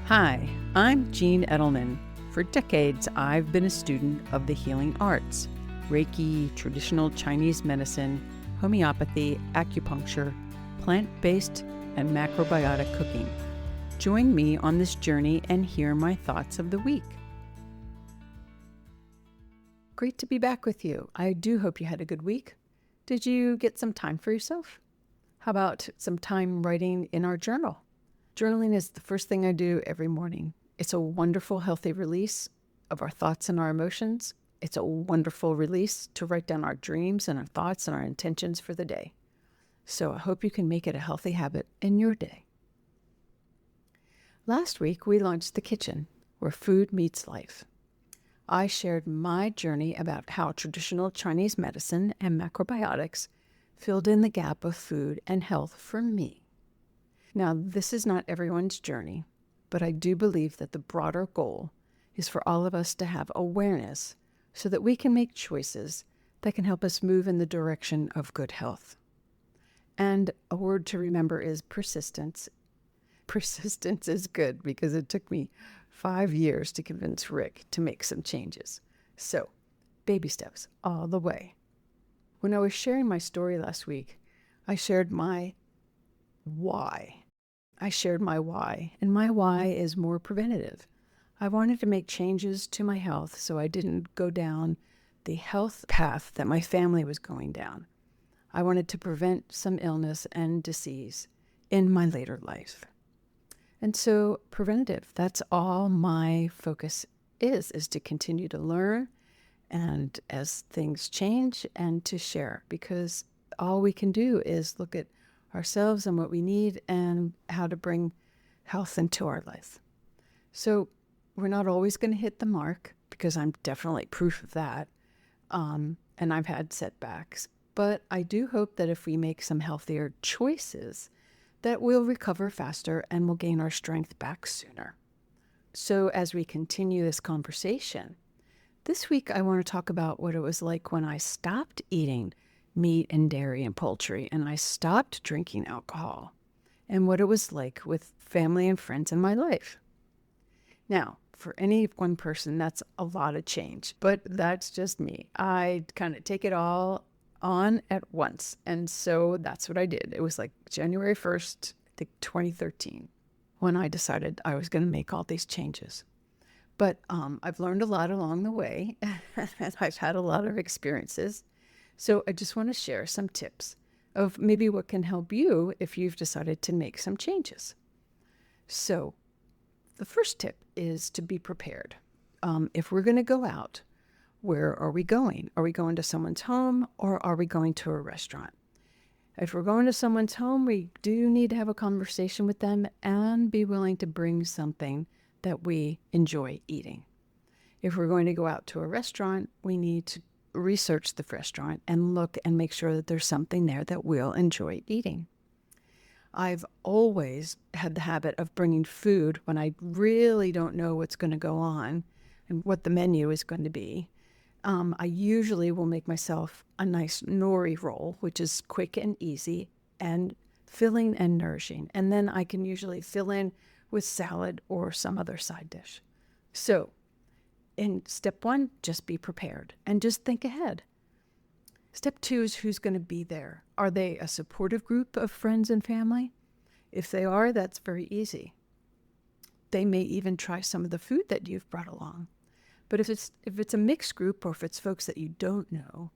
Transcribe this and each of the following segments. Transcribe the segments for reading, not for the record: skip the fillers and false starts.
Hi, I'm Jean Edelman. For decades, I've been a student of the healing arts: Reiki, traditional Chinese medicine, homeopathy, acupuncture, plant-based, and macrobiotic cooking. Join me on this journey and hear my thoughts of the week. Great to be back with you. I do hope you had a good week. Did you get some time for yourself? How about some time writing in our journal? Journaling is the first thing I do every morning. It's a wonderful, healthy release of our thoughts and our emotions. It's a wonderful release to write down our dreams and our thoughts and our intentions for the day. So I hope you can make it a healthy habit in your day. Last week, we launched The Kitchen, where food meets life. I shared my journey about how traditional Chinese medicine and macrobiotics filled in the gap of food and health for me. Now, this is not everyone's journey, but I do believe that the broader goal is for all of us to have awareness so that we can make choices that can help us move in the direction of good health. And a word to remember is persistence. Persistence is good because it took me 5 years to convince Rick to make some changes. So, baby steps all the way. When I was sharing my story last week, I shared my why. And my why is more preventative. I wanted to make changes to my health so I didn't go down the health path that my family was going down. I wanted to prevent some illness and disease in my later life. And so preventative, that's all my focus is to continue to learn and as things change and to share, because all we can do is look at ourselves and what we need and how to bring health into our life. So we're not always going to hit the mark, because I'm definitely proof of that. And I've had setbacks, but I do hope that if we make some healthier choices, that we'll recover faster and we'll gain our strength back sooner. So as we continue this conversation, this week I want to talk about what it was like when I stopped eating meat and dairy and poultry, and I stopped drinking alcohol, and what it was like with family and friends in my life. Now, for any one person, that's a lot of change, but that's just me. I kind of take it all on at once, and so that's what I did. It was like January 1st, I think 2013, when I decided I was going to make all these changes. But I've learned a lot along the way, and I've had a lot of experiences. So I just want to share some tips of maybe what can help you if you've decided to make some changes. So the first tip is to be prepared. If we're going to go out, where are we going? Are we going to someone's home, or are we going to a restaurant? If we're going to someone's home, we do need to have a conversation with them and be willing to bring something that we enjoy eating. If we're going to go out to a restaurant, we need to research the restaurant and look and make sure that there's something there that we'll enjoy eating. I've always had the habit of bringing food when I really don't know what's going to go on and what the menu is going to be. I usually will make myself a nice nori roll, which is quick and easy and filling and nourishing. And then I can usually fill in with salad or some other side dish. So in step 1, just be prepared and just think ahead. Step 2 is who's going to be there. Are they a supportive group of friends and family? If they are, that's very easy. They may even try some of the food that you've brought along. But if it's a mixed group, or if it's folks that you don't know,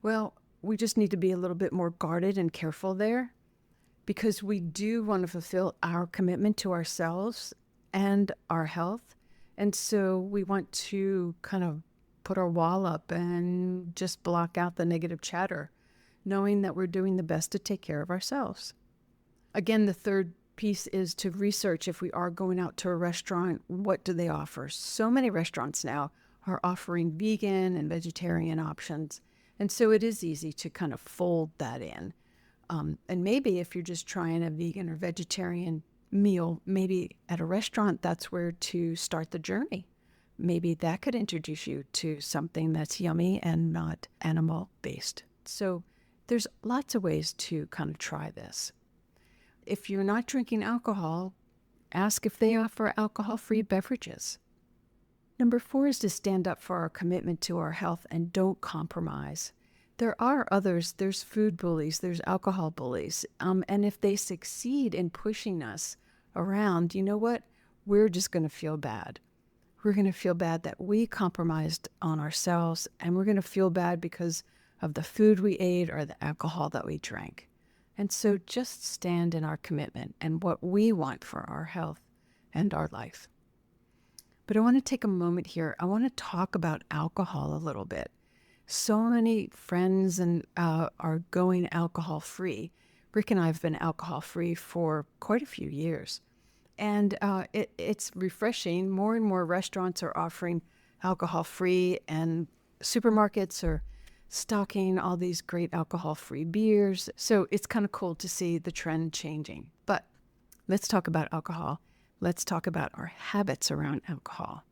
well, we just need to be a little bit more guarded and careful there, because we do want to fulfill our commitment to ourselves and our health. And so we want to kind of put our wall up and just block out the negative chatter, knowing that we're doing the best to take care of ourselves. Again, the third piece is to research. If we are going out to a restaurant, what do they offer? So many restaurants now are offering vegan and vegetarian options. And so it is easy to kind of fold that in. And maybe if you're just trying a vegan or vegetarian meal, maybe at a restaurant, that's where to start the journey. Maybe that could introduce you to something that's yummy and not animal-based. So there's lots of ways to kind of try this. If you're not drinking alcohol, Ask if they offer alcohol-free beverages. Number 4 is to stand up for our commitment to our health and don't compromise. There are others, there's food bullies, there's alcohol bullies, and if they succeed in pushing us around, you know what? We're just going to feel bad. We're going to feel bad that we compromised on ourselves, and we're going to feel bad because of the food we ate or the alcohol that we drank. And so just stand in our commitment and what we want for our health and our life. But I want to take a moment here. I want to talk about alcohol a little bit. So many friends are going alcohol-free. Rick and I have been alcohol-free for quite a few years. And it's refreshing. More and more restaurants are offering alcohol-free, and supermarkets are stocking all these great alcohol-free beers. So it's kind of cool to see the trend changing. But let's talk about alcohol. Let's talk about our habits around alcohol.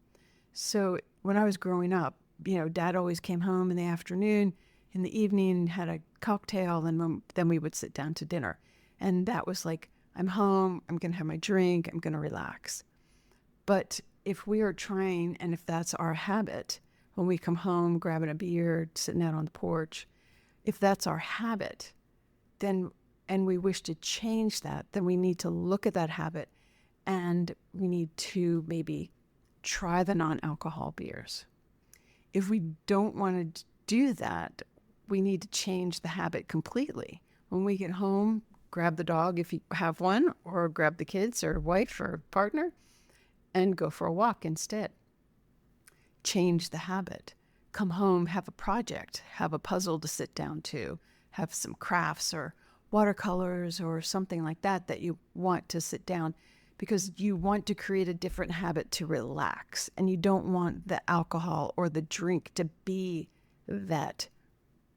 So when I was growing up, Dad always came home in the afternoon, in the evening, had a cocktail, and then we would sit down to dinner. And that was like, I'm home, I'm going to have my drink, I'm going to relax. But if we are trying, and if that's our habit, when we come home, grabbing a beer, sitting out on the porch, if that's our habit, then, and we wish to change that, then we need to look at that habit, and we need to maybe try the non-alcohol beers. If we don't want to do that, we need to change the habit completely. When we get home, grab the dog if you have one, or grab the kids or wife or partner, and go for a walk instead. Change the habit. Come home, have a project, have a puzzle to sit down to, have some crafts or watercolors or something like that you want to sit down, because you want to create a different habit to relax, and you don't want the alcohol or the drink to be that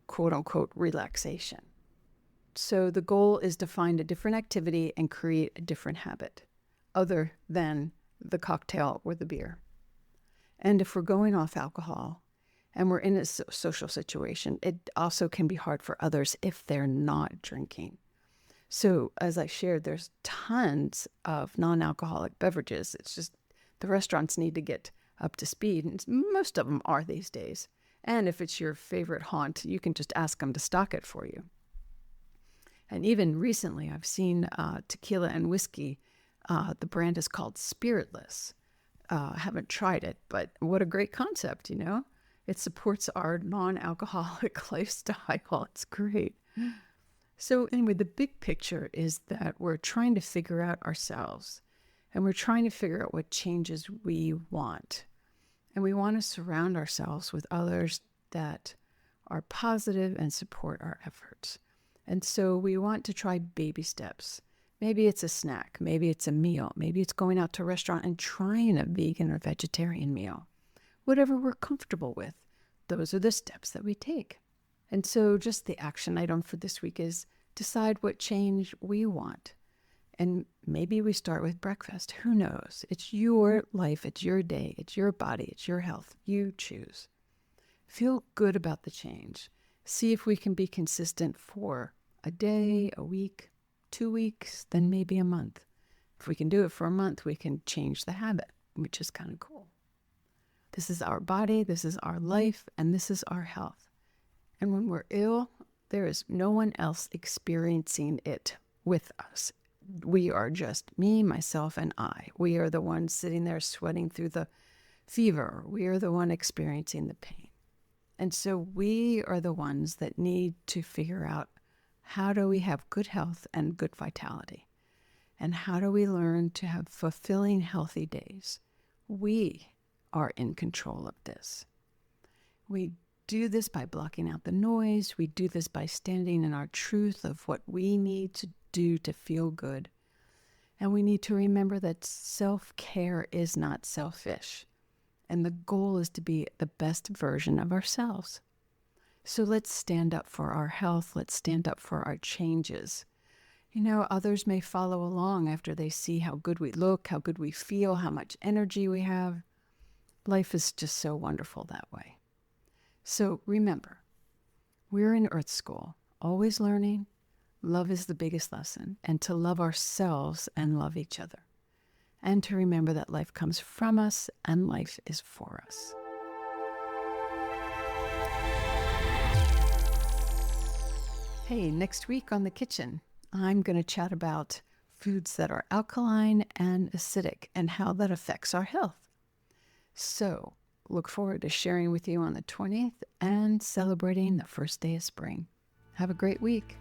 quote-unquote relaxation. So the goal is to find a different activity and create a different habit other than the cocktail or the beer. And if we're going off alcohol and we're in a social situation, it also can be hard for others if they're not drinking. So as I shared, there's tons of non-alcoholic beverages. It's just the restaurants need to get up to speed, and most of them are these days. And if it's your favorite haunt, you can just ask them to stock it for you. And even recently, I've seen tequila and whiskey. The brand is called Spiritless. I haven't tried it, but what a great concept, It supports our non-alcoholic lifestyle. It's great. So anyway, the big picture is that we're trying to figure out ourselves, and we're trying to figure out what changes we want. And we want to surround ourselves with others that are positive and support our efforts. And so we want to try baby steps. Maybe it's a snack, maybe it's a meal, maybe it's going out to a restaurant and trying a vegan or vegetarian meal. Whatever we're comfortable with, those are the steps that we take. And so just the action item for this week is decide what change we want. And maybe we start with breakfast. Who knows? It's your life, it's your day, it's your body, it's your health. You choose. Feel good about the change. See if we can be consistent for a day, a week, 2 weeks, then maybe a month. If we can do it for a month, we can change the habit, which is kind of cool. This is our body, this is our life, and this is our health. And when we're ill, there is no one else experiencing it with us. We are just me, myself, and I. We are the ones sitting there sweating through the fever. We are the one experiencing the pain. And so we are the ones that need to figure out, how do we have good health and good vitality? And how do we learn to have fulfilling, healthy days? We are in control of this. We do this by blocking out the noise. We do this by standing in our truth of what we need to do to feel good. And we need to remember that self-care is not selfish. And the goal is to be the best version of ourselves. So let's stand up for our health. Let's stand up for our changes. Others may follow along after they see how good we look, how good we feel, how much energy we have. Life is just so wonderful that way. So remember, we're in Earth School, always learning. Love is the biggest lesson, and to love ourselves and love each other. and to remember that life comes from us and life is for us. Hey, next week on The Kitchen, I'm going to chat about foods that are alkaline and acidic and how that affects our health. So, look forward to sharing with you on the 20th and celebrating the first day of spring. Have a great week.